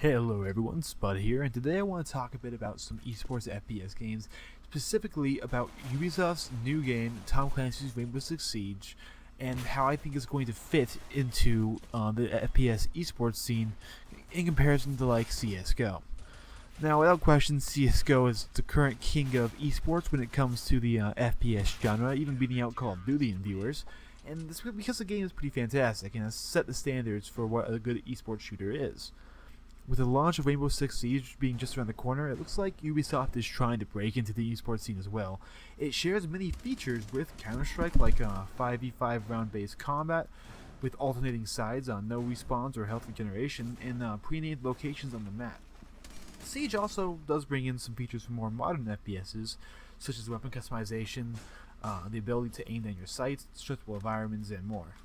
Hello everyone, Spud here, and today I want to talk a bit about some esports FPS games, specifically about Ubisoft's new game, Tom Clancy's Rainbow Six Siege, and how I think it's going to fit into the FPS esports scene in comparison to like CSGO. Now, without question, CSGO is the current king of esports when it comes to the FPS genre, even beating out Call of Duty in viewers, and this because the game is pretty fantastic and has set the standards for what a good esports shooter is. With the launch of Rainbow Six Siege being just around the corner, it looks like Ubisoft is trying to break into the esports scene as well. It shares many features with Counter-Strike, like 5v5 round-based combat, with alternating sides, no respawns or health regeneration, and pre-named locations on the map. Siege also does bring in some features from more modern FPSs, such as weapon customization, the ability to aim down your sights, searchable environments, and more.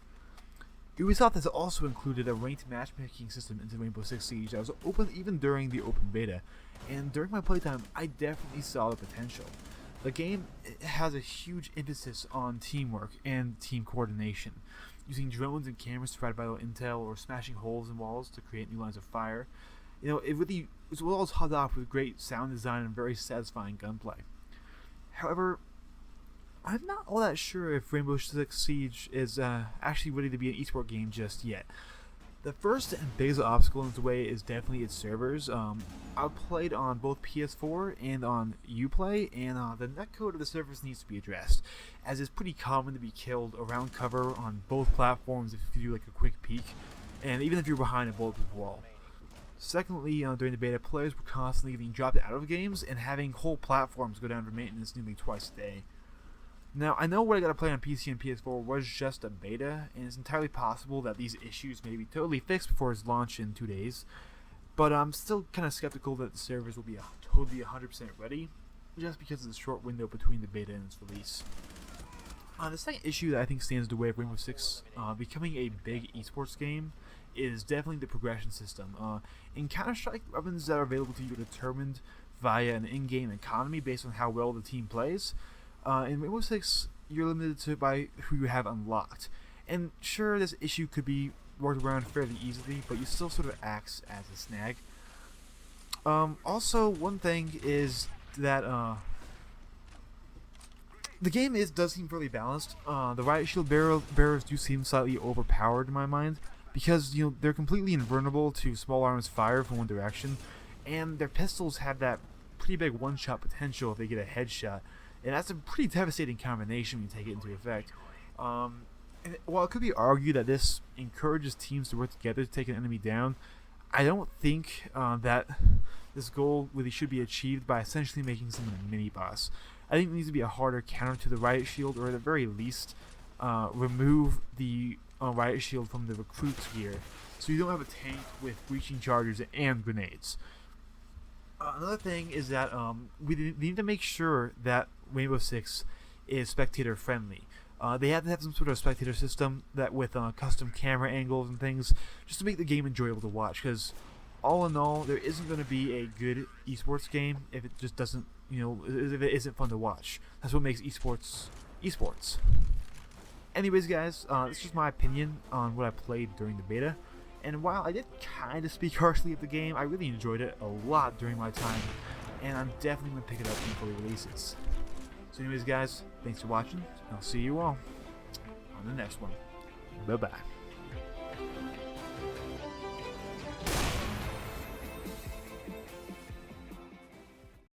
Ubisoft has also included a ranked matchmaking system into Rainbow Six Siege that was open even during the open beta, and during my playtime I definitely saw the potential. The game has a huge emphasis on teamwork and team coordination, using drones and cameras to provide vital intel or smashing holes in walls to create new lines of fire. It was all topped off with great sound design and very satisfying gunplay. However, I'm not all that sure if Rainbow Six Siege is actually ready to be an esports game just yet. The first and biggest obstacle in its way is definitely its servers. I've played on both PS4 and on Uplay, and the netcode of the servers needs to be addressed, as it's pretty common to be killed around cover on both platforms if you do like a quick peek, and even if you're behind a bulletproof wall. Secondly, during the beta, players were constantly getting dropped out of games and having whole platforms go down for maintenance nearly twice a day. Now, I know what I got to play on PC and PS4 was just a beta, and it's entirely possible that these issues may be totally fixed before its launch in 2 days, but I'm still kind of skeptical that the servers will be totally 100% ready, just because of the short window between the beta and its release. The second issue that I think stands in the way of Rainbow Six becoming a big esports game is definitely the progression system. In Counter-Strike, weapons that are available to you are determined via an in-game economy based on how well the team plays. In Rainbow Six, you're limited by who you have unlocked. And sure, this issue could be worked around fairly easily, but you still sort of acts as a snag. Also, one thing is that the game does seem fairly balanced. The Riot Shield bearers do seem slightly overpowered in my mind, because they're completely invulnerable to small arms fire from one direction, and their pistols have that pretty big one-shot potential if they get a headshot. And that's a pretty devastating combination when you take it into effect. And while it could be argued that this encourages teams to work together to take an enemy down, I don't think that this goal really should be achieved by essentially making someone a mini-boss. I think it needs to be a harder counter to the Riot Shield, or at the very least, remove the Riot Shield from the recruit's gear, so you don't have a tank with breaching charges and grenades. Another thing is that we need to make sure that Rainbow Six is spectator friendly. They have to have some sort of spectator system that with custom camera angles and things, just to make the game enjoyable to watch. Because all in all, there isn't going to be a good esports game if it just doesn't, if it isn't fun to watch. That's what makes esports esports. Anyways, guys, this is my opinion on what I played during the beta. And while I did kind of speak harshly of the game, I really enjoyed it a lot during my time, and I'm definitely going to pick it up when it fully releases. So anyways, guys, thanks for watching, and I'll see you all on the next one. Bye-bye.